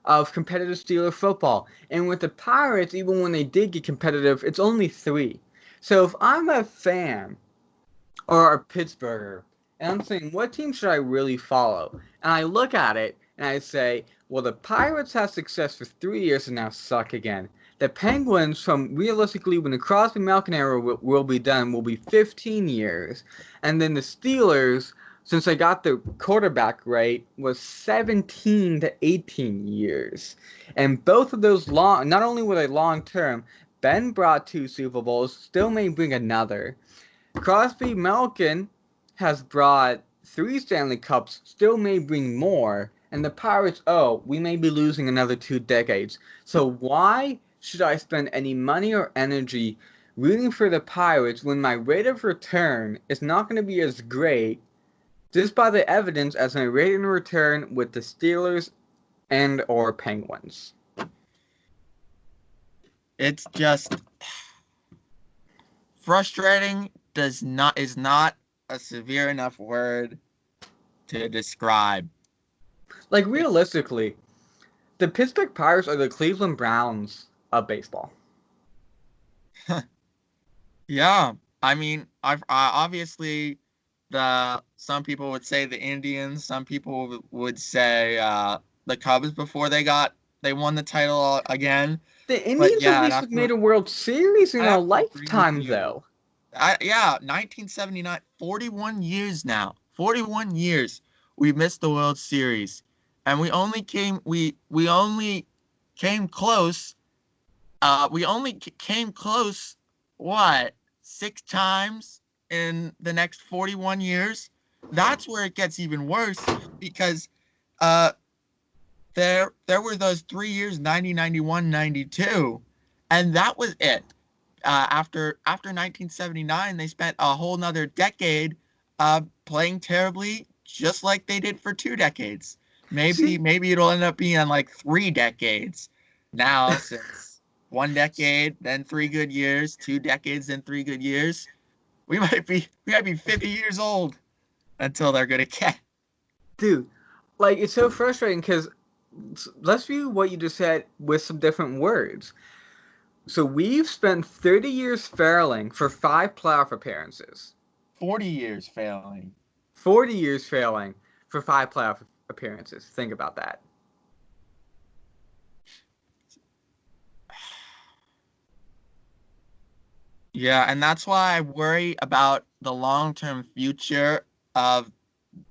of competitive Steeler football. And with the Pirates, even when they did get competitive, it's only 3. So if I'm a fan or a Pittsburgher and I'm saying, what team should I really follow? And I look at it and I say, well, the Pirates had success for 3 years and now suck again. The Penguins, from realistically when the Crosby Malkin era will be done, will be 15 years. And then the Steelers, since they got the quarterback right, was 17 to 18 years. And both of those not only were they long term, Ben brought 2 Super Bowls, still may bring another. Crosby Malkin has brought 3 Stanley Cups, still may bring more. And the Pirates, oh, we may be losing another 2 decades. So why should I spend any money or energy rooting for the Pirates when my rate of return is not going to be as great just by the evidence as my rate of return with the Steelers and or Penguins?
It's just frustrating. Is not a severe enough word to describe.
Like, realistically, the Pittsburgh Pirates are the Cleveland Browns of baseball.
Yeah, I mean, I've obviously some people would say the Indians, some people would say the Cubs before they won the title again.
The
But
Indians at
yeah,
least have made a World Series in
I'd
a
have to agree with
lifetime,
you.
though.
Yeah, 1979, 41 years now. 41 years we missed the World Series. And we only came close. We only came close, what, 6 times in the next 41 years? That's where it gets even worse because uh there were those 3 years, 90, 91, 92, and that was it. After 1979, they spent a whole nother decade playing terribly, just like they did for 2 decades.
See,
Maybe it'll end up being like 3 decades now, since 1 decade, then 3 good years, 2 decades, then 3 good years. We might be 50 years old until they're good again.
dude, like, it's so frustrating because let's view what you just said with some different words. So we've spent 30 years failing for 5 playoff appearances,
40 years failing.
40 years failing for 5 playoff appearances. Think about that.
Yeah, and that's why I worry about the long-term future of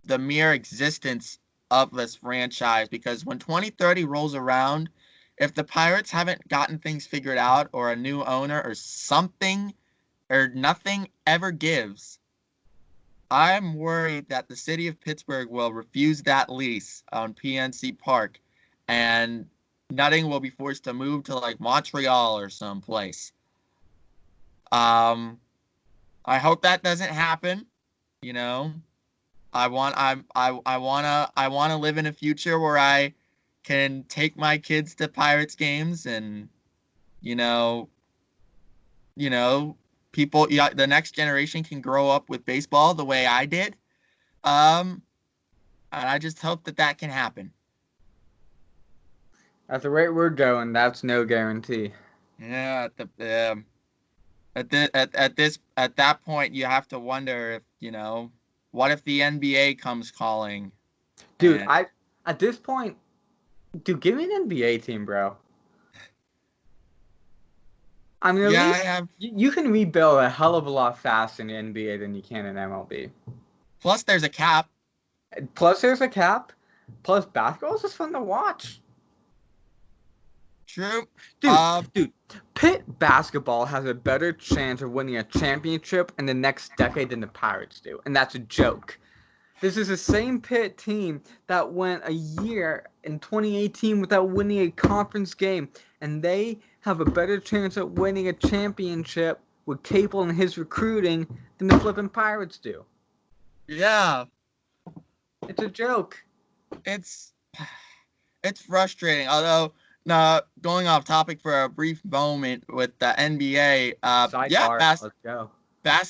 the mere existence of this franchise, because when 2030 rolls around, if the Pirates haven't gotten things figured out, or a new owner or something, or nothing ever gives, I'm worried that the city of Pittsburgh will refuse that lease on PNC Park, and Nutting will be forced to move to like Montreal or someplace. Um, I hope that doesn't happen, you know. I wanna live in a future where I can take my kids to Pirates games, and you know, you know, people, yeah, the next generation can grow up with baseball the way I did. Um, and I just hope that that can happen.
At the rate we're going, that's no guarantee.
Yeah, at that point, you have to wonder if, what if the NBA comes calling,
Dude,
and
at this point, dude, give me an NBA team, bro. I mean, at
yeah, I
least
have.
you can rebuild a hell of a lot faster in the NBA than you can in MLB.
Plus, there's a cap.
Plus, there's a cap. Plus, basketball is just fun to watch.
True.
Dude, dude, Pitt basketball has a better chance of winning a championship in the next decade than the Pirates do, and that's a joke. This is the same Pitt team that went a year in 2018 without winning a conference game, and they have a better chance at winning a championship with Capel and his recruiting than the flipping Pirates do.
Yeah,
It's a joke.
it's it's frustrating. Although, going off topic for a brief moment with the NBA, yeah,
Sidebar. Let's go.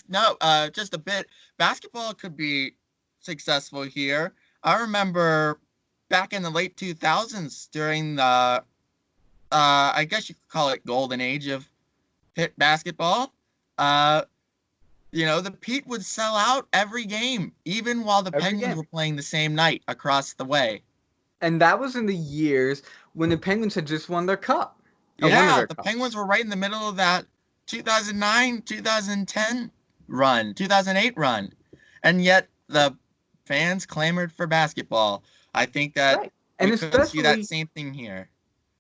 no, just a bit. Basketball could be successful here. I remember back in the late 2000s, during the, I guess you could call it golden age of Pitt basketball. Uh, The Pete would sell out every game, even while the
every
Penguins
game.
were playing the same night across the way.
And that was in the years when the Penguins had just won their cup, or one of
Yeah,
their
the Penguins
cups.
were right in the middle of that 2009, 2010 run, 2008 run. And yet the fans clamored for basketball. I think that
Right.
we
And
could see that
especially,
same thing here.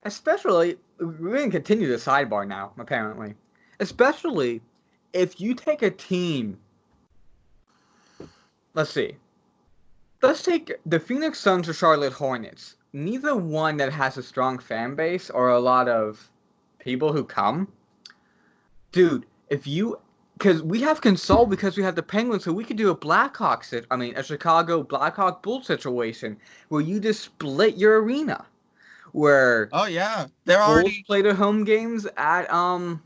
especially, we're going to continue the sidebar now, apparently. Especially if you take a team, let's see, let's take the Phoenix Suns or Charlotte Hornets. Neither one that has a strong fan base or a lot of people who come. Dude, if you, because we have console because we have the Penguins, so we could do a a Chicago Blackhawk Bull situation where you just split your arena, where
Oh yeah, they're
Bulls
already
play their home games at oh,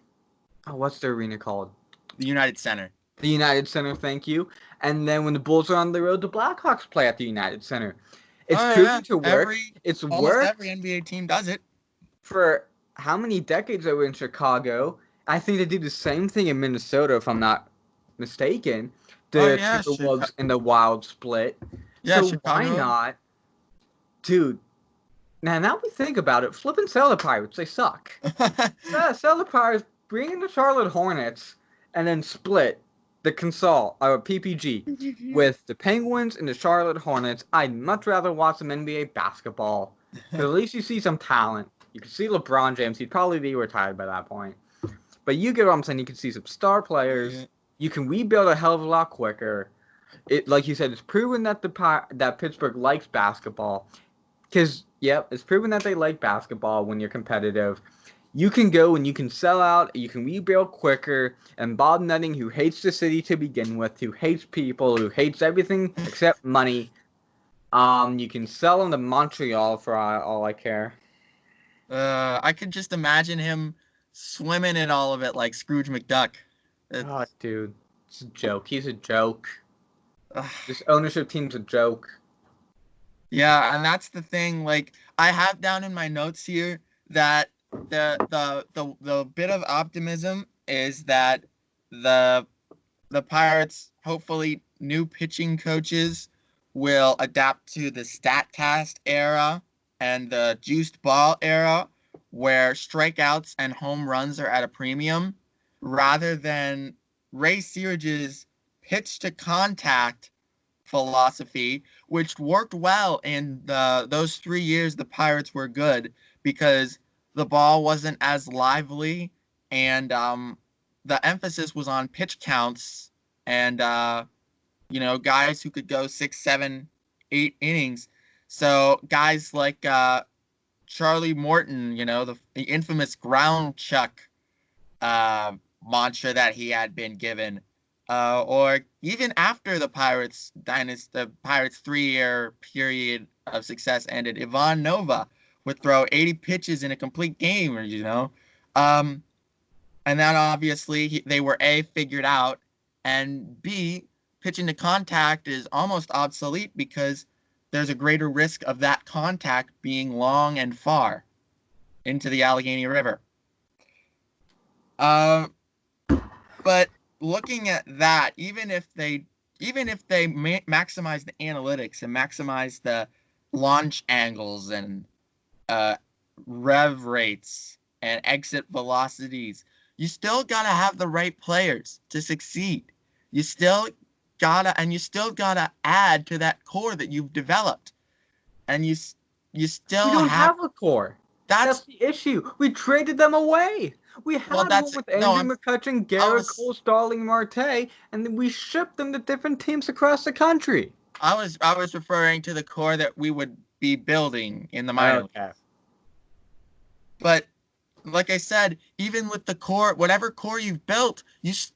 what's the arena called?
the United Center.
The United Center, thank you. And then when the Bulls are on the road, the Blackhawks play at the United Center. It's
Oh yeah,
proven to work.
every
It's
almost every
worked
NBA team does it.
for how many decades they were in Chicago. I think they did the same thing in Minnesota, if I'm not mistaken.
Oh
The
yeah,
Timberwolves and the Wild split.
yeah,
So why
Chicago.
not, dude? Now we think about it. Flip and sell the Pirates. They suck. Sell the Pirates. Bring in the Charlotte Hornets, and then split the console or PPG with the Penguins and the Charlotte Hornets. I'd much rather watch some NBA basketball because at least you see some talent. You can see LeBron James. He'd probably be retired by that point. But you get what I'm saying. You can see some star players.
Yeah.
You can rebuild a hell of a lot quicker. It, like you said, it's proven that that Pittsburgh likes basketball. Because yep, it's proven that they like basketball when you're competitive. You can go and you can sell out. You can rebuild quicker. And Bob Nutting, who hates the city to begin with, who hates people, who hates everything except money, you can sell him to Montreal for all I care.
I could just imagine him swimming in all of it like Scrooge McDuck.
Oh,
It's
dude, it's a joke. He's a joke.
ugh.
This ownership team's a joke.
Yeah, and that's the thing. Like I have down in my notes here that the bit of optimism is that the the Pirates hopefully new pitching coaches will adapt to the StatCast era and the juiced ball era where strikeouts and home runs are at a premium rather than Ray Searage's pitch to contact philosophy, which worked well in those 3 years the Pirates were good because the ball wasn't as lively and the emphasis was on pitch counts and guys who could go 6, 7, 8 innings. So guys like Charlie Morton, the infamous ground chuck mantra that he had been given, or even after the Pirates dynasty, the Pirates 3 year period of success ended, Ivan Nova would throw 80 pitches in a complete game, um, and then obviously they were A, figured out, and B, pitching to contact is almost obsolete because there's a greater risk of that contact being long and far into the Allegheny River. Um, but looking at that, even if they maximize the analytics and maximize the launch angles and uh, rev rates and exit velocities, you still gotta have the right players to succeed. You still gotta add to that core that you've developed, and you
We
still
don't
have
have a core. That's
that's
the issue. We traded them away. We
well,
had one
that's
with
no,
Andrew McCutcheon,
I
Garrett
was
Cole, Starling Marte, and then we shipped them to different teams across the country.
I was referring to the core that we would be building in the minor
Okay.
leagues. But like I said, even with the core, whatever core you've built,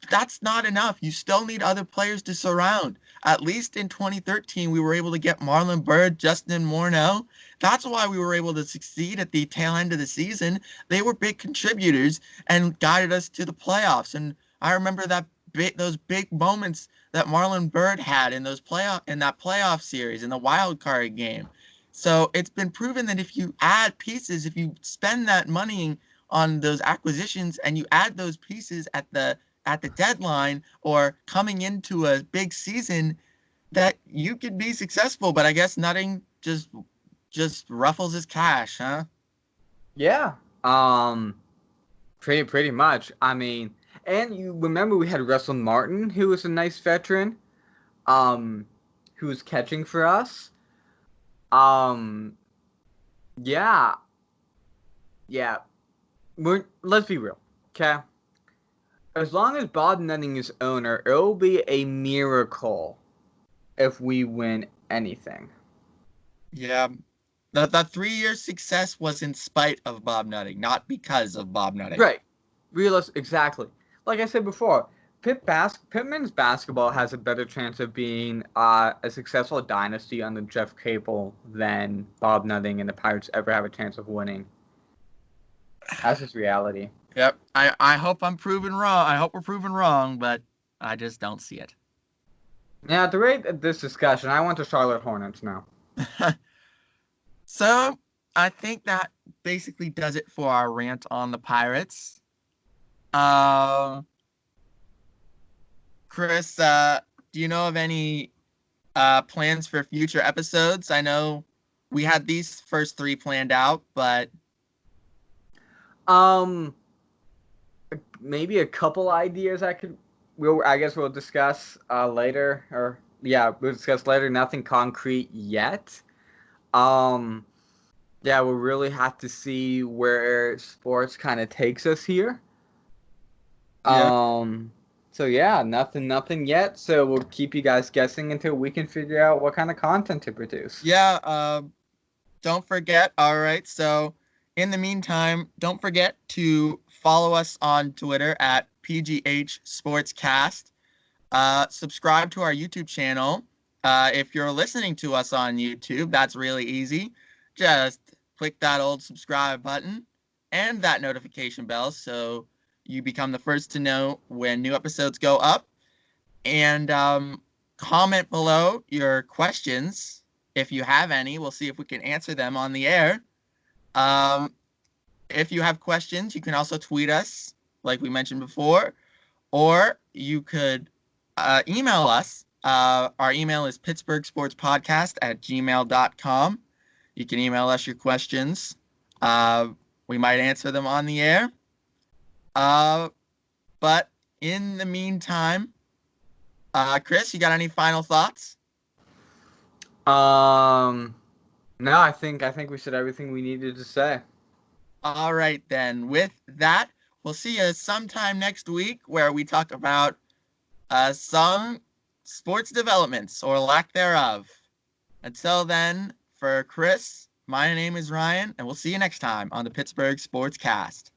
that's not enough. You still need other players to surround. At least in 2013, we were able to get Marlon Byrd, Justin Morneau. That's why we were able to succeed at the tail end of the season. They were big contributors and guided us to the playoffs. And I remember those big moments that Marlon Byrd had in that playoff series in the wild card game. So it's been proven that if you add pieces, if you spend that money on those acquisitions and you add those pieces at the at the deadline or coming into a big season that you could be successful, but I guess nothing just ruffles his cash, huh?
Yeah. Pretty much. I mean, and you remember we had Russell Martin, who was a nice veteran, um, who was catching for us. Um, yeah, yeah. Let's be real, okay? As long as Bob Nutting is owner, it'll be a miracle if we win anything.
Yeah. The 3 year success was in spite of Bob Nutting, not because of Bob Nutting.
Right. Exactly. Like I said before, Pittman's basketball has a better chance of being a successful dynasty under Jeff Capel than Bob Nutting and the Pirates ever have a chance of winning. That's just reality.
Yep. I hope I'm proven wrong. I hope we're proven wrong, but I just don't see it.
Now, at the rate of this discussion, I want the Charlotte Hornets now.
So I think that basically does it for our rant on the Pirates. Chris, do you know of any plans for future episodes? I know we had these first three planned out, but
Um, maybe a couple ideas I guess we'll discuss later, or yeah, we'll discuss later. Nothing concrete yet. Um, yeah, we'll really have to see where sports kind of takes us here.
yeah,
Um, so yeah, nothing yet. So we'll keep you guys guessing until we can figure out what kind of content to produce.
yeah. Don't forget. All right. So in the meantime, don't forget to follow us on Twitter at PGH Sportscast. Subscribe to our YouTube channel. If you're listening to us on YouTube, that's really easy. Just click that old subscribe button and that notification bell so you become the first to know when new episodes go up. And comment below your questions if you have any. We'll see if we can answer them on the air. Um, if you have questions, you can also tweet us, like we mentioned before, or you could email us. Our email is pittsburghsportspodcast@gmail.com. You can email us your questions. We might answer them on the air. But in the meantime, Chris, you got any final thoughts?
Um, no, I think we said everything we needed to say.
All right, then. With that, we'll see you sometime next week where we talk about some sports developments or lack thereof. Until then, for Chris, my name is Ryan, and we'll see you next time on the Pittsburgh Sports Cast.